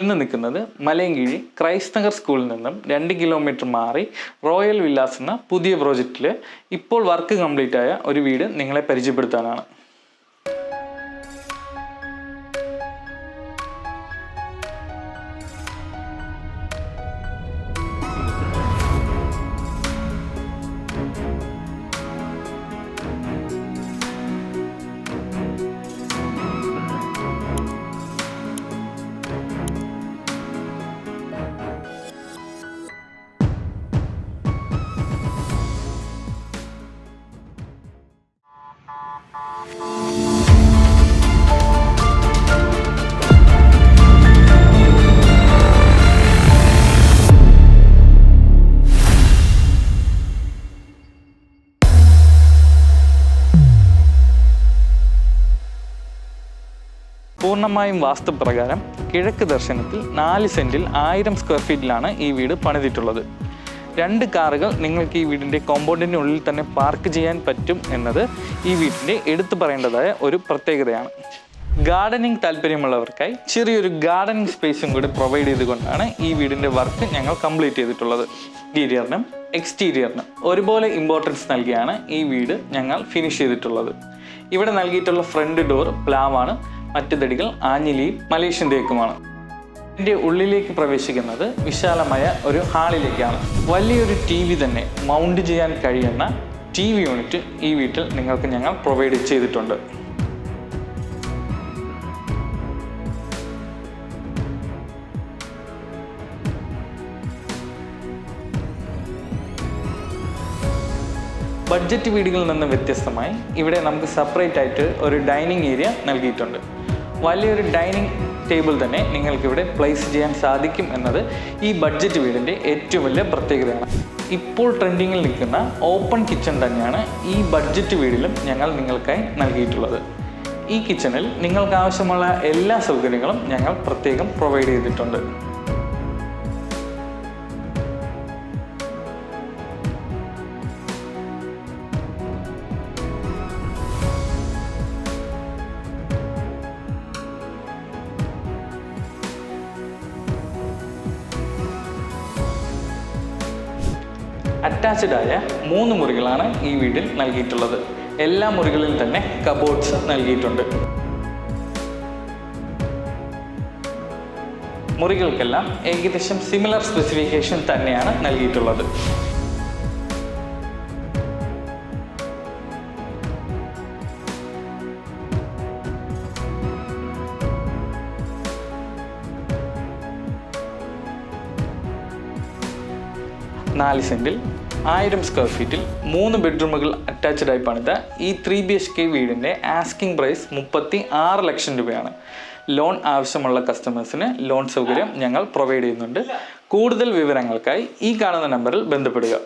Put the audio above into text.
ഇന്ന് നിൽക്കുന്നത് മലയൻകീഴി ക്രൈസ്റ്റ് നഗർ സ്കൂളിൽ നിന്നും 2 കിലോമീറ്റർ മാറി റോയൽ വില്ലാസ് എന്ന പുതിയ പ്രോജക്റ്റിൽ ഇപ്പോൾ വർക്ക് കംപ്ലീറ്റ് ആയ ഒരു വീട് നിങ്ങളെ പരിചയപ്പെടുത്താനാണ്. പൂർണ്ണമായും വാസ്തുപ്രകാരം കിഴക്ക് ദർശനത്തിൽ 4 സെന്റിൽ 1000 സ്ക്വയർ ഫീറ്റിലാണ് ഈ വീട് പണിതിട്ടുള്ളത്. 2 കാറുകൾ നിങ്ങൾക്ക് ഈ വീടിൻ്റെ കോമ്പൗണ്ടിനുള്ളിൽ തന്നെ പാർക്ക് ചെയ്യാൻ പറ്റും എന്നത് ഈ വീടിൻ്റെ എടുത്തു പറയേണ്ടതായ ഒരു പ്രത്യേകതയാണ്. ഗാർഡനിങ് താല്പര്യമുള്ളവർക്കായി ചെറിയൊരു ഗാർഡനിങ് സ്പേസും കൂടി പ്രൊവൈഡ് ചെയ്തുകൊണ്ടാണ് ഈ വീടിൻ്റെ വർക്ക് ഞങ്ങൾ കംപ്ലീറ്റ് ചെയ്തിട്ടുള്ളത്. ഇന്റീരിയറിനും എക്സ്റ്റീരിയറിനും ഒരുപോലെ ഇമ്പോർട്ടൻസ് നൽകിയാണ് ഈ വീട് ഞങ്ങൾ ഫിനിഷ് ചെയ്തിട്ടുള്ളത്. ഇവിടെ നൽകിയിട്ടുള്ള ഫ്രണ്ട് ഡോർ പ്ലാവാണ്, മറ്റു തടികൾ ആഞ്ഞിലിയും മലേഷ്യൻ തേക്കുമാണ്. ഇതിൻ്റെ ഉള്ളിലേക്ക് പ്രവേശിക്കുന്നത് വിശാലമായ ഒരു ഹാളിലേക്കാണ്. വലിയൊരു TV തന്നെ മൗണ്ട് ചെയ്യാൻ കഴിയുന്ന TV യൂണിറ്റ് ഈ വീട്ടിൽ നിങ്ങൾക്ക് ഞങ്ങൾ പ്രൊവൈഡ് ചെയ്തിട്ടുണ്ട്. ബഡ്ജറ്റ് വീടുകളിൽ നിന്ന് വ്യത്യസ്തമായി ഇവിടെ നമുക്ക് സെപ്പറേറ്റ് ആയിട്ട് ഒരു ഡൈനിങ് ഏരിയ നൽകിയിട്ടുണ്ട്. വലിയൊരു ഡൈനിങ് ടേബിൾ തന്നെ നിങ്ങൾക്കിവിടെ പ്ലേസ് ചെയ്യാൻ സാധിക്കും എന്നത് ഈ ബഡ്ജറ്റ് വീടിൻ്റെ ഏറ്റവും വലിയ പ്രത്യേകതയാണ്. ഇപ്പോൾ ട്രെൻഡിങ്ങിൽ നിൽക്കുന്ന ഓപ്പൺ കിച്ചൺ തന്നെയാണ് ഈ ബഡ്ജറ്റ് വീടിലും ഞങ്ങൾ നിങ്ങൾക്കായി നൽകിയിട്ടുള്ളത്. ഈ കിച്ചണിൽ നിങ്ങൾക്ക് ആവശ്യമുള്ള എല്ലാ സൗകര്യങ്ങളും ഞങ്ങൾ പ്രത്യേകം പ്രൊവൈഡ് ചെയ്തിട്ടുണ്ട്. അറ്റാച്ച്ഡ് ആയ 3 മുറികളാണ് ഈ വീട്ടിൽ നൽകിയിട്ടുള്ളത്. എല്ലാ മുറികളിലും തന്നെ കബോർഡ്സ് നൽകിയിട്ടുണ്ട്. മുറികൾക്കെല്ലാം ഏകദേശം സിമിലർ സ്പെസിഫിക്കേഷൻ തന്നെയാണ് നൽകിയിട്ടുള്ളത്. നാല് സെന്റിൽ 1000 സ്ക്വയർ ഫീറ്റിൽ 3 ബെഡ്റൂമുകൾ അറ്റാച്ച്ഡ് ആയി പണിത ഈ 3 BHK വീടിൻ്റെ ആസ്കിംഗ് പ്രൈസ് 36 ലക്ഷം രൂപയാണ്. ലോൺ ആവശ്യമുള്ള കസ്റ്റമേഴ്സിന് ലോൺ സൗകര്യം ഞങ്ങൾ പ്രൊവൈഡ് ചെയ്യുന്നുണ്ട്. കൂടുതൽ വിവരങ്ങൾക്കായി ഈ കാണുന്ന നമ്പറിൽ ബന്ധപ്പെടുക.